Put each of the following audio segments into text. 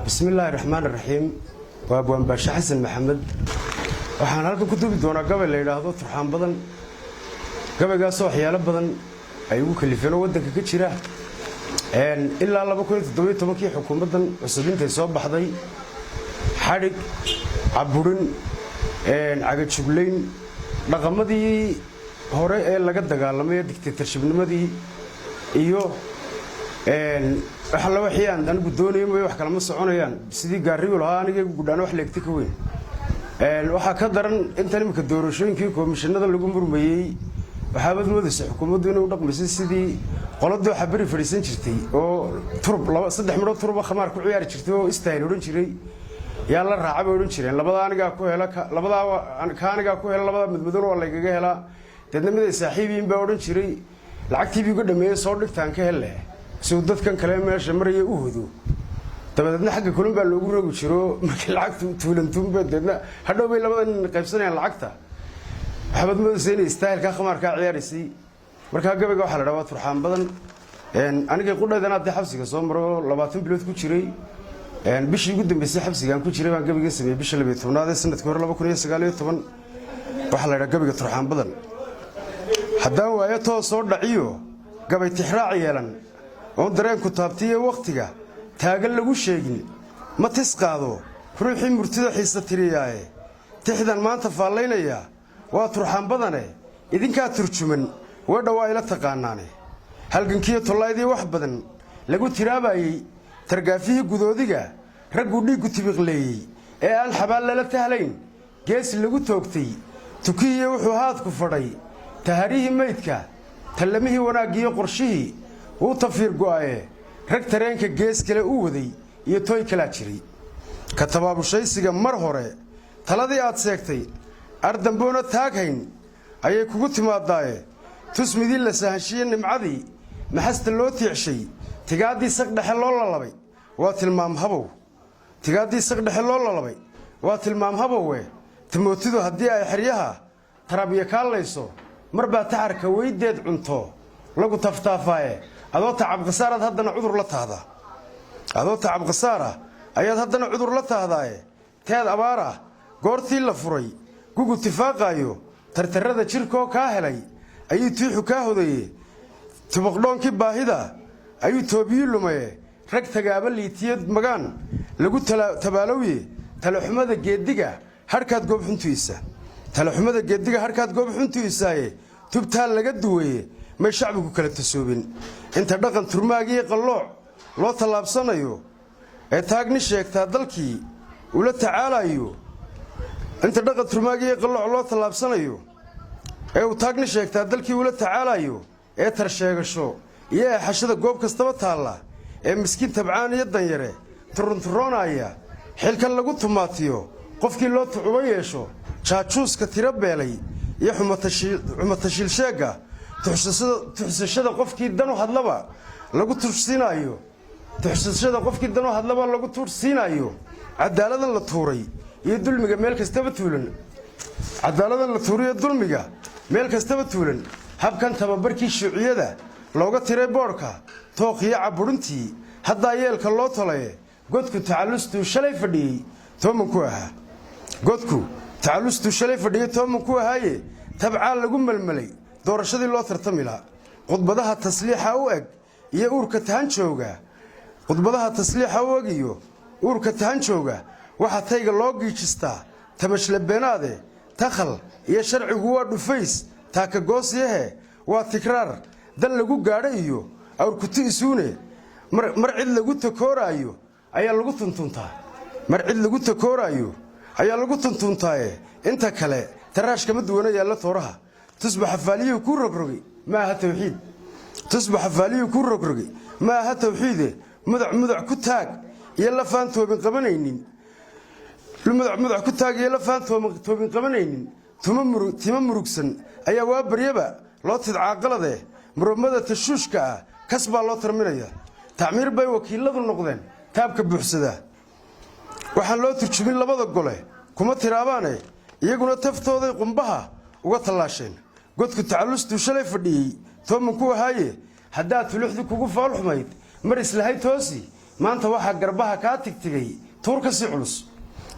بسم الله الرحمن الرحيم وابوان باشا حسن محمد waxaan halka ku duubi doonaa gabay la yiraahdo turxaan badan gabaygaas oo waxyaalo badan ay ugu kalifeen wadanka ka jira ilaa 2017 xukuumadan cusubintay soo baxday xarig caburin caga jugleyn dhaqamadii hore ee laga dagaalamay dictatorshipnimadii iyo waxa la waxyaan anigu doonayay wax kala ma soconayaan sidii gaariyo lahaa aniga gudaan wax leegtay ka weyn waxa ka daran inta nimka doorashooyinkii komishanada lagu murmayay waxa badmoodaysa xukuumaddu inay u dhaqmayso sidii qolada waxa bari fariisan jirtay oo turb saddex midhood turba khamaar ku ciyaari jirtay oo istaayl oran jiray yaa la raacay oran jireen labada aniga ku hela labada aniga ku hela labada midmadow oo la igaga hela dadnimada saaxiibiin baa oran jiray lacagtii bigu dhameeyay soo dhigtaan ka helay soo dadkan kale meesha marayay u hudo dabadna xagga kulun baa loogu rogi jiro markii lacagtu tuulantuun badna hadhow bay labadan qaybsanayaan lacagta waxaad moodaysaa in istaayilka khamaarka ciyaarisi marka gabayga waxa la dhawaad turxaan badan aniga qudhaydana hadda xabsiga soo maro 20 bilood ku jiray bishii ugu dambeysay xabsigan ku jiray baan gabayga sameeyay bisha 12aad ee sanadkii hore 2019 waxa la dhahaa gabayga turxaan badan haddaan waayo too soo dhaciyo gabay tixraac yeelan oo dareenku taabtiye waqtiga taagan lagu sheegin ma tis qaado ruuxii murtida xiisa tiriyay tixdan maanta faalaynaya waa turxaan badane idinka turjuman wada waa ila taqaanaane halgankiyo tolaydii wax badan lagu tiraabayay targaafihii gudoodiga raggu dhiigu tibiqleeyay ee aan xabaal la tahlayn gees lagu toogtay tukiye wuxuu haad ku fadhay taharihi meydka talamihii wanaagiyo qorshihii uu tafiir go'ay rag tareenka gees kale u waday iyo toy kala jiray ka tabaabushaysiga mar hore taladii aad seegtay ardamboona taaghayn ayay kugu timaadaaye tusmidii la sahashiye nimcadii maxasta loo tiicshay tigaadii saq dhexe loo lalabay waa tilmaam habow tigaadii saq dhexe loo lalabay waa tilmaam habowe timootidu haddii ay xiryaha tarabiya kaalayso marba taxarka weydeed cunto lagu taftaafaye adoo tacab qasaarad haddana cudur la taahda adoo tacab qasaara ayaad haddana cudur la taahdaaye teed abaara goortii la furay gugu tifaaqayo tartarada jirkoo kaa helay ayuu tiixu kaa hodaye tibaqdhoonkii baahida ayuu toobiyi lumaye rag tagaaba liitiyad magaan lagu tabaalowye talaxumada geediga harkaad goob xuntiisa talaxumada geediga harkaad goob xuntiisaaye tubtaa laga duwaye may shacbigu kala tasoobin inta dhaqan turmaagii qallooc loo talaabsanayo ee taagni sheegtaa dalkii ula tacaalayo inta dhaqan turmaagii qallooc loo talaabsanayo ee uu taagni sheegtaa dalkii ula tacaalayo ee tar sheegasho iyo xashada goob kastaba taala ee miskiin tabcaan iyo danyare turunturoonaya xilkan lagu tumaatiyo qofkii loo tuubo yeesho jaajuuska tiro beelay iyo xumatashiil sheega tuxsashada qofkii danu hadlaba lagu tursiinayo tuxsashada qofkii danu hadlaba lagu tursiinayo cadaaladan la tuuray iyo dulmiga meel kastaba tuulan cadaaladan la tuuray iyo dulmiga meel kastaba tuulan habkan tababarkii shuuciyada looga tiray boorka tooqiya caburintii hadda yeelka loo tolay godku tacalustu shalay fadhiyay tooman ku ahaa godku tacalustu shalay fadhiyay tooman ku ahaaye tabcaan lagu malmalay doorashadii loo tartami lahaa qodbadaha tasliixa u eg iyo uurka tahan jooga qodbadaha tasliixa u eg iyo uurka tahan jooga waxa tayga loo giijistaa tamashle beenaade takhal iyo sharcigu waa dhufays taaka goosiyahe waa tikraar dan lagu gaadhay iyo awrkuti isuune mar cid lagu takoorayo ayaa lagu tuntuntaa mar cid lagu takoorayo ayaa lagu tuntuntaaye inta kale taraash kama duwana yaalla tooraha تصبح فاليو كو رغرغي ما ها توحيد تصبح فاليو كو رغرغي ما ها توحيد مدع كو تاج يلا فانتو بن قبنينين المدع كو تاج يلا فانتو بن قبنينين تم مرugsan ayaa waa baryaba loo tidcaaqalade murmada tashuushka kasba loo tarminaya taamir bay wakiiladu noqdeen taabka buuxsada waxaan loo turjubin labada gole kuma tiraabaane iyaguna taftooday qumbaha uga talaasheen godku tacalustu shalay fadhiyay tooman ku ahaaye haddaad tuluxdu kugu faalxumayd mar islahay toosi maanta waxaa garbaha kaa tigtigay tuur ka sii culus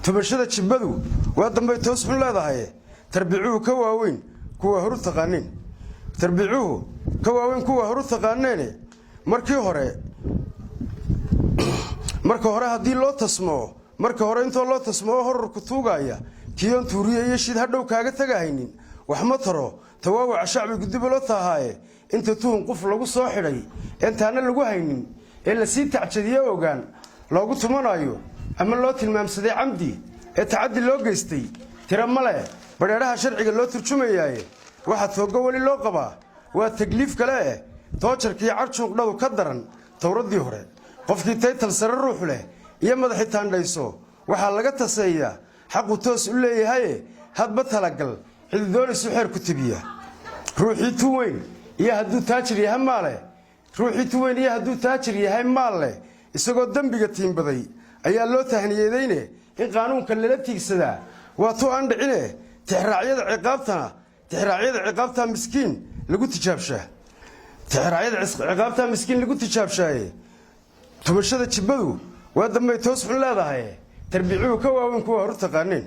tubashada jibbadu waa dambay toos xun leedahay tarbiicuhu ka waaweyn kuwa horu taqaaneen tarbiicuhu ka waaweyn kuwa horu taqaaneen marka hore haddii loo tasmo marka hore intoo loo tasmo horarku tuugaya kiyoon tuuriye iyo shid hadhow kaaga tagahaynin wax ma taro tawaawaca shacbigu dib loo taahaaye inta tuhun qof lagu soo xidhay intaana lagu haynin ee la sii tacjadiye ogaan loogu tumanayo ama loo tilmaamsaday camdi ee tacaddi loo geystay tira male badheeraha sharciga loo turjumayaaye waxa toogo wali loo qabaa waa tagliif kale toojarkii carjuuqdhadu ka daran towradii hore qofkii taytal sare ruux leh iyo madaxi taandhayso waxaa laga taseeyaa xaqu toos u leeyahay hadba talagal xididoonisu xeer ku tibiya ruuxii tu weyn iyo hadduu taajir yahay maale ruuxii tu weyn iyo hadduu taajir yahay maale isagoo dambiga tiimbaday ayaa loo tahniyeedayne in qaanuunka lala tiigsadaa waa tu aan dhicine tixraacyada ciqaabta miskiin lagu tijaabshaa tixraacyada ciqaabta miskiin lagu tijaabshaaye tubashada jibbadu waa dambay toos xun leedahay tarbiicuhu ka waaweyn kuwa horu taqaaneen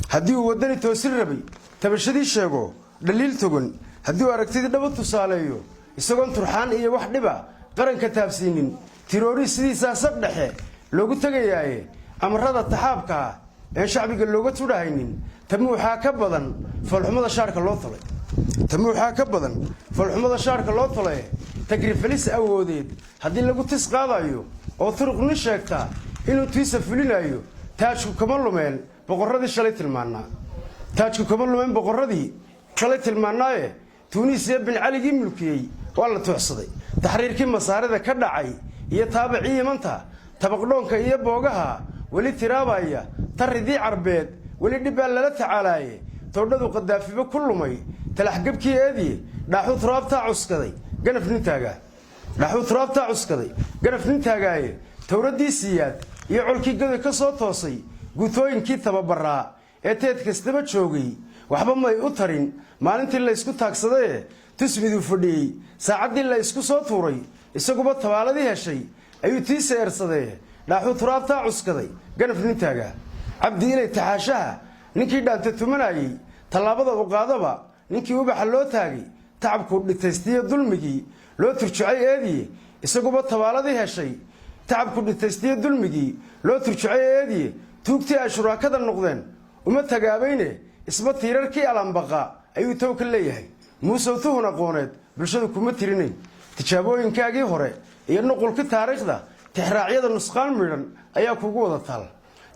haddii uu wadani toosin rabay tabashadii sheego dhaliil togan haddii uu aragtidii dhaba tusaaleeyo isagoon turxaan iyo wax dhiba qaranka taabsiinin tiroori sidiisaa sab dhexe loogu tegayaaye amarada taxaabkaa een shacbiga looga tudhahaynin tamuuxaa ka badan falxumada shaarka loo tolay tagrifalis awoodeed haddii lagu tis qaadayo oo turuqni sheegta inuu tiisa fulinayo taajku kama lumeen boqorradii shalay tilmaannaaye tuuniisiya bin caligii mulkiyey waa la tuuxsaday taxriirkii masaarida ka dhacay iyo taabacii yimanta tabaqdhoonka iyo boogaha weli tiraabaya taridii carbeed weli dhibbaa lala tacaalaaye towdhadu qadaafiba ku lumay talaxgabkii eedii dhaaxuu turaabtaa cuskaday ganaf nin taagaaye towraddii siiyaad iyo colkii goday ka soo toosay guutooyinkii tababaraa ee teed kastaba joogay waxba may u tarin maalintii laysku taagsadayee tusmiduu fadhiyey saacaddii la ysku soo tuuray isaguba tabaaladii heshay ayuu tiisa eersadee dhaaxuu turaabtaa cuskaday ganaf nin taagaa cabdi ilay taxaashaha ninkii dhaanta tumanayey tallaabada u qaadaba ninkii ubaxa loo taagay tacabkuu dhitaystiyo dulmigii loo turjucay eediye isaguba tabaaladii heshay tacabku dhitaystiyo dulmigii loo turjucay eediye tuugtii ay shuraakada noqdeen uma tagaabayne isba tiirarkii alambaqa ayuu tow ka leeyahay muusow tuhun aqooneed bulshadu kuma tirinayn tijaabooyinkaagii hore iyo nuqulkii taariikhda tixraacyada nusqaan midhan ayaa kugu wada taal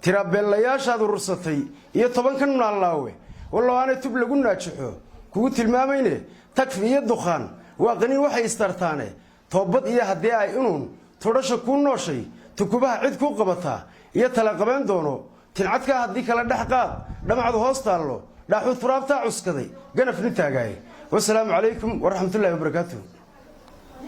tirabeellayaashaad urursatay iyo 10 naallaawe wallow aanay tub lagu naajixo kugu tilmaamayne takfi iyo dukhaan waa qaniin waxay istartaane toobad iyo haddii ay inuun tudhasha kuu nooshay tukubaha cid kuu qabataa iyo tala qabeen doono tincadkaa haddii kala dhex qaad dhamacdu hoos taallo dhaaxuu turaabtaa cuskaday ganaf nin taagaaye wasalaamu calaykum waraxmatullaahi wabarakaatuh